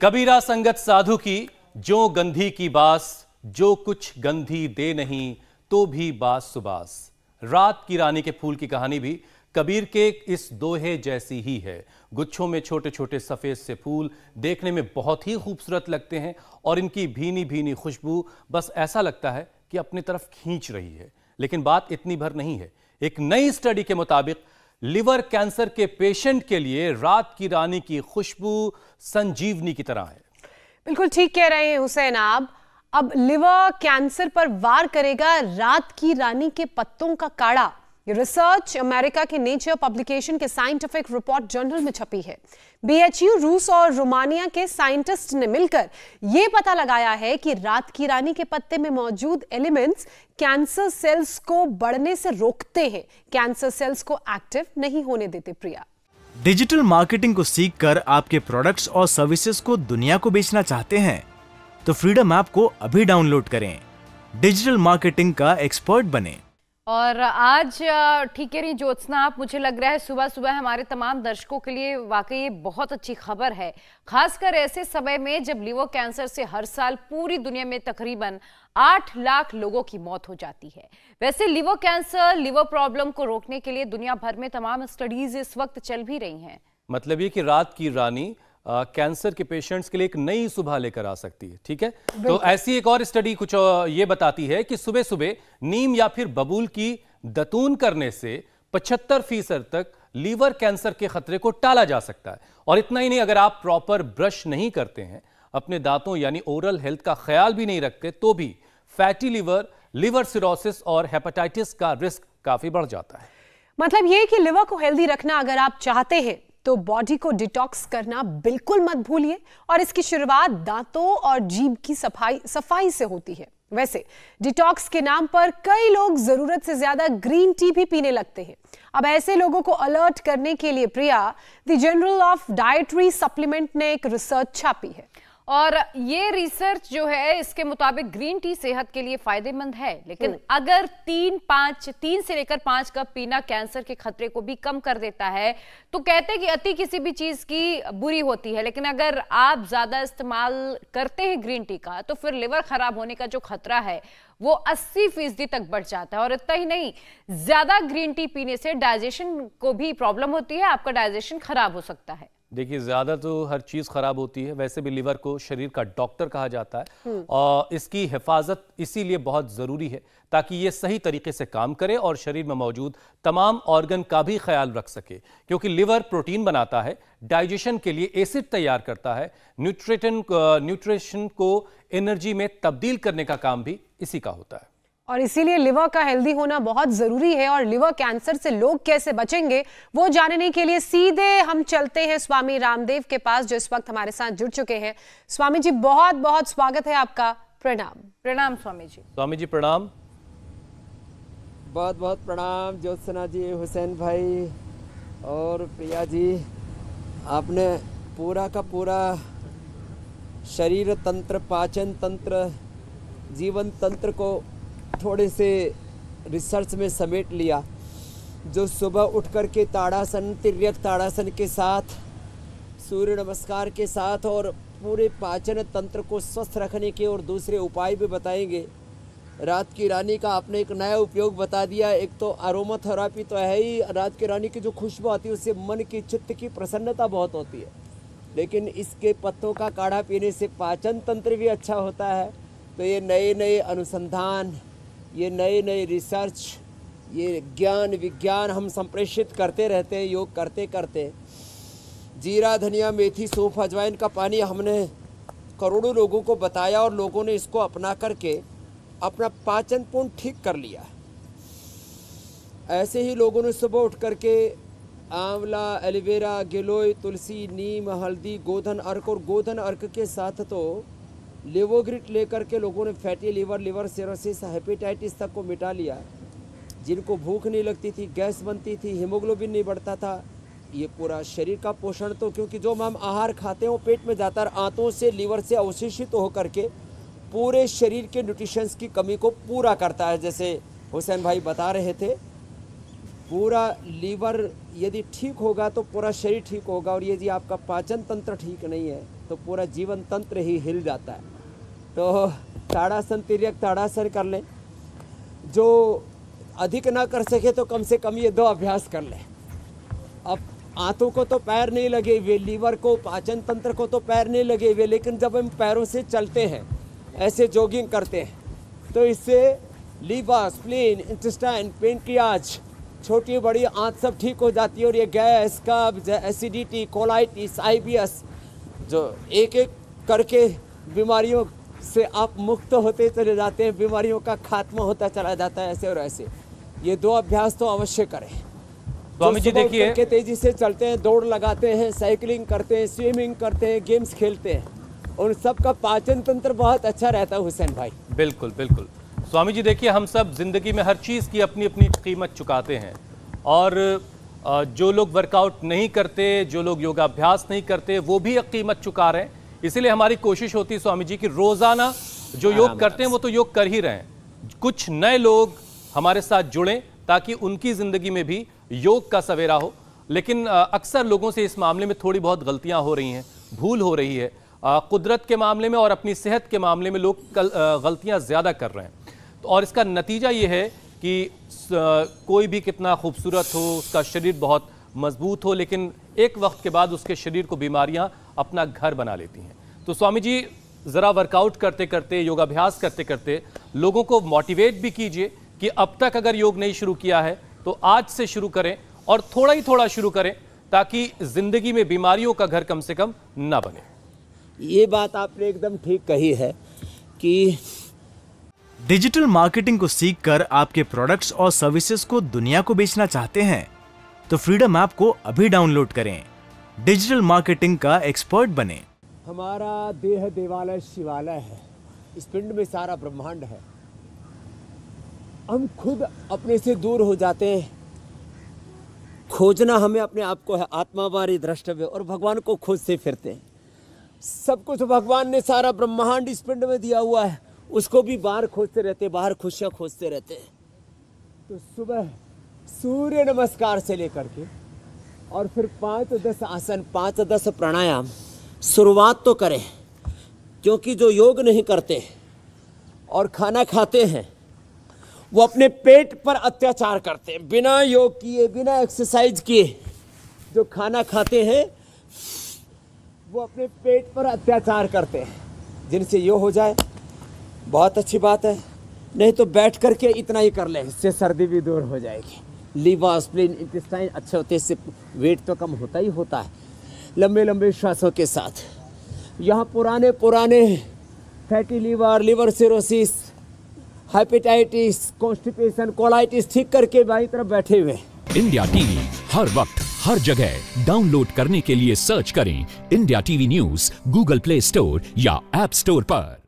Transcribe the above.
कबीरा संगत साधु की जो गंधी की बास, जो कुछ गंधी दे नहीं तो भी बास सुबास। रात की रानी के फूल की कहानी भी कबीर के इस दोहे जैसी ही है। गुच्छों में छोटे छोटे सफेद से फूल देखने में बहुत ही खूबसूरत लगते हैं और इनकी भीनी भीनी खुशबू बस ऐसा लगता है कि अपनी तरफ खींच रही है। लेकिन बात इतनी भर नहीं है। एक नई स्टडी के मुताबिक लिवर कैंसर के पेशेंट के लिए रात की रानी की खुशबू संजीवनी की तरह है। बिल्कुल ठीक कह रहे हैं हुसैन आप। अब लिवर कैंसर पर वार करेगा रात की रानी के पत्तों का काढ़ा। ये रिसर्च अमेरिका के नेचर पब्लिकेशन के साइंटिफिक रिपोर्ट जर्नल में छपी है। बीएचयू, रूस और रोमानिया के साइंटिस्ट ने मिलकर यह पता लगाया है कि रात की रानी के पत्ते में मौजूद एलिमेंट्स कैंसर सेल्स को बढ़ने से रोकते हैं, कैंसर सेल्स को एक्टिव नहीं होने देते। प्रिया, डिजिटल मार्केटिंग को सीखकर आपके प्रोडक्ट्स और सर्विसेज को दुनिया को बेचना चाहते हैं तो फ्रीडम ऐप को अभी डाउनलोड करें। डिजिटल मार्केटिंग का एक्सपर्ट बने। और आज ठीक है रही ज्योत्सना आप, मुझे लग रहा है सुबह सुबह हमारे तमाम दर्शकों के लिए वाकई ये बहुत अच्छी खबर है, खासकर ऐसे समय में जब लिवर कैंसर से हर साल पूरी दुनिया में तकरीबन 8 लाख लोगों की मौत हो जाती है। वैसे लिवर कैंसर, लिवर प्रॉब्लम को रोकने के लिए दुनिया भर में तमाम स्टडीज इस वक्त चल भी रही हैं। मतलब ये कि रात की रानी कैंसर के पेशेंट्स के लिए एक नई सुबह लेकर आ सकती है। ठीक है, तो ऐसी एक और स्टडी कुछ ये बताती है कि सुबह सुबह नीम या फिर बबूल की दतून करने से 75% तक लीवर कैंसर के खतरे को टाला जा सकता है। और इतना ही नहीं, अगर आप प्रॉपर ब्रश नहीं करते हैं, अपने दांतों यानी ओरल हेल्थ का ख्याल भी नहीं रखते, तो भी फैटी लिवर, लिवर सिरोसिस और हेपेटाइटिस का रिस्क काफी बढ़ जाता है। मतलब ये कि लिवर को हेल्दी रखना अगर आप चाहते हैं तो बॉडी को डिटॉक्स करना बिल्कुल मत भूलिए। और इसकी शुरुआत दांतों और जीभ की सफाई से होती है। वैसे डिटॉक्स के नाम पर कई लोग जरूरत से ज्यादा ग्रीन टी भी पीने लगते हैं। अब ऐसे लोगों को अलर्ट करने के लिए Priya, the journal of dietary supplement ने एक रिसर्च छापी है। और ये रिसर्च जो है इसके मुताबिक ग्रीन टी सेहत के लिए फायदेमंद है, लेकिन अगर 3 से लेकर 5 कप पीना कैंसर के खतरे को भी कम कर देता है। तो कहते हैं कि अति किसी भी चीज की बुरी होती है, लेकिन अगर आप ज्यादा इस्तेमाल करते हैं ग्रीन टी का तो फिर लिवर खराब होने का जो खतरा है वो 80% तक बढ़ जाता है। और इतना ही नहीं, ज्यादा ग्रीन टी पीने से डाइजेशन को भी प्रॉब्लम होती है, आपका डाइजेशन खराब हो सकता है। देखिए, ज्यादा तो हर चीज खराब होती है, वैसे भी लिवर को शरीर का डॉक्टर कहा जाता है और इसकी हिफाजत इसीलिए बहुत जरूरी है ताकि ये सही तरीके से काम करे और शरीर में मौजूद तमाम ऑर्गन का भी ख्याल रख सके। क्योंकि लिवर प्रोटीन बनाता है, डाइजेशन के लिए एसिड तैयार करता है, न्यूट्रिशन को एनर्जी में तब्दील करने का काम भी इसी का होता है। और इसीलिए लिवर का हेल्दी होना बहुत जरूरी है। और लिवर कैंसर से लोग कैसे बचेंगे वो जानने के लिए सीधे हम चलते हैं स्वामी रामदेव के पास, जो इस वक्त हमारे साथ जुड़ चुके हैं। स्वामी जी, बहुत बहुत स्वागत है आपका। प्रणाम। प्रणाम स्वामी जी। स्वामी जी प्रणाम। बहुत बहुत प्रणाम ज्योत्सना जी, हुसैन भाई और प्रिया जी। आपने पूरा का पूरा शरीर तंत्र, पाचन तंत्र, जीवन तंत्र को थोड़े से रिसर्च में समेट लिया। जो सुबह उठ कर के ताड़ासन, तिर्यक ताड़ासन के साथ, सूर्य नमस्कार के साथ और पूरे पाचन तंत्र को स्वस्थ रखने के और दूसरे उपाय भी बताएंगे। रात की रानी का आपने एक नया उपयोग बता दिया। एक तो अरोमा थेरापी तो है ही, रात की रानी की जो खुशबू आती है उससे मन की, चित्त की प्रसन्नता बहुत होती है, लेकिन इसके पत्तों का काढ़ा पीने से पाचन तंत्र भी अच्छा होता है। तो ये नए नए अनुसंधान, ये नए नए रिसर्च, ये ज्ञान विज्ञान हम संप्रेषित करते रहते हैं योग करते करते। जीरा, धनिया, मेथी, सौंफ, अजवाइन का पानी हमने करोड़ों लोगों को बताया और लोगों ने इसको अपना करके अपना पाचन पूर्ण ठीक कर लिया। ऐसे ही लोगों ने सुबह उठ करके आंवला, एलोवेरा, गिलोय, तुलसी, नीम, हल्दी, गोधन अर्क और गोधन अर्क के साथ तो लेवोग्रिट लेकर के लोगों ने fatty liver, liver cirrhosis, hepatitis तक को मिटा लिया। जिनको भूख नहीं लगती थी, गैस बनती थी, हीमोग्लोबिन नहीं बढ़ता था, ये पूरा शरीर का पोषण तो, क्योंकि जो हम आहार खाते हैं वो पेट में जाता है, आंतों से, लिवर से अवशोषित होकर के पूरे शरीर के न्यूट्रिशंस की कमी को पूरा करता है। जैसे हुसैन भाई बता रहे थे, पूरा लीवर यदि ठीक होगा तो पूरा शरीर ठीक होगा, और यदि आपका पाचन तंत्र ठीक नहीं है तो पूरा जीवन तंत्र ही हिल जाता है। तो ताड़ासन, तिर्यक ताड़ासन कर लें। जो अधिक ना कर सके तो कम से कम ये 2 अभ्यास कर लें। अब आंतों को तो पैर नहीं लगे हुए, लीवर को, पाचन तंत्र को तो पैर नहीं लगे हुए, लेकिन जब हम पैरों से चलते हैं, ऐसे जॉगिंग करते हैं, तो इससे लीवर, स्प्लीन, इंटेस्टाइन, पेनक्रियाज, छोटी बड़ी आंत सब ठीक हो जाती है। और ये गैस, कब्ज, एसिडिटी, कोलाइटिस, IBS, जो एक एक करके बीमारियों से आप मुक्त होते चले जाते हैं, बीमारियों का खात्मा होता चला जाता है, ऐसे और ऐसे। ये 2 अभ्यास तो अवश्य करें। स्वामी जी देखिए, के तेजी से चलते हैं, दौड़ लगाते हैं, साइकिलिंग करते हैं, स्विमिंग करते हैं, गेम्स खेलते हैं, उन सब का पाचन तंत्र बहुत अच्छा रहता है हुसैन भाई। बिल्कुल बिल्कुल स्वामी जी देखिए, हम सब जिंदगी में हर चीज़ की अपनी अपनी कीमत चुकाते हैं, और जो लोग वर्कआउट नहीं करते, जो लोग योगाभ्यास नहीं करते, वो भी एक कीमत चुका रहे हैं। इसीलिए हमारी कोशिश होती है स्वामी जी कि रोज़ाना जो योग करते हैं वो तो योग कर ही रहे हैं, कुछ नए लोग हमारे साथ जुड़ें ताकि उनकी ज़िंदगी में भी योग का सवेरा हो। लेकिन अक्सर लोगों से इस मामले में थोड़ी बहुत गलतियां हो रही हैं, भूल हो रही है। कुदरत के मामले में और अपनी सेहत के मामले में लोग गलतियां ज़्यादा कर रहे हैं, और इसका नतीजा ये है कि कोई भी कितना खूबसूरत हो, उसका शरीर बहुत मजबूत हो, लेकिन एक वक्त के बाद उसके शरीर को बीमारियां अपना घर बना लेती हैं। तो स्वामी जी ज़रा वर्कआउट करते करते, योगाभ्यास करते करते लोगों को मोटिवेट भी कीजिए कि अब तक अगर योग नहीं शुरू किया है तो आज से शुरू करें, और थोड़ा ही थोड़ा शुरू करें, ताकि ज़िंदगी में बीमारियों का घर कम से कम ना बने। ये बात आपने एकदम ठीक कही है कि डिजिटल मार्केटिंग को सीखकर आपके प्रोडक्ट्स और सर्विसेज को दुनिया को बेचना चाहते हैं तो फ्रीडम ऐप को अभी डाउनलोड करें। डिजिटल मार्केटिंग का एक्सपर्ट बने। हमारा देह देवालय शिवालय है, इस पिंड में सारा ब्रह्मांड है। हम खुद अपने से दूर हो जाते हैं, खोजना हमें अपने आप को है, आत्मावारी द्रष्टव्य, और भगवान को खोजते फिरते हैं। सब कुछ भगवान ने, सारा ब्रह्मांड इस पिंड में दिया हुआ है, उसको भी बाहर खोजते रहते, बाहर खुशियाँ खोजते रहते हैं। तो सुबह सूर्य नमस्कार से लेकर के और फिर 5-10 आसन, 5-10 प्राणायाम शुरुआत तो करें, क्योंकि जो योग नहीं करते और खाना खाते हैं वो अपने पेट पर अत्याचार करते हैं। बिना योग किए, बिना एक्सरसाइज किए जो खाना खाते हैं वो अपने पेट पर अत्याचार करते हैं। जिनसे ये हो जाए बहुत अच्छी बात है, नहीं तो बैठ करके इतना ही कर लें, इससे सर्दी भी दूर हो जाएगी। लीवर, स्प्लीन, इंटेस्टाइन अच्छे होते हैं, इससे वेट तो कम होता ही होता है लंबे लंबे श्वासों के साथ। यहाँ पुराने fatty liver, liver cirrhosis, hepatitis, constipation, colitis ठीक करके बाई तरफ बैठे हुए। इंडिया टीवी हर वक्त हर जगह डाउनलोड करने के लिए सर्च करें India TV news Google play store या ऐप स्टोर पर।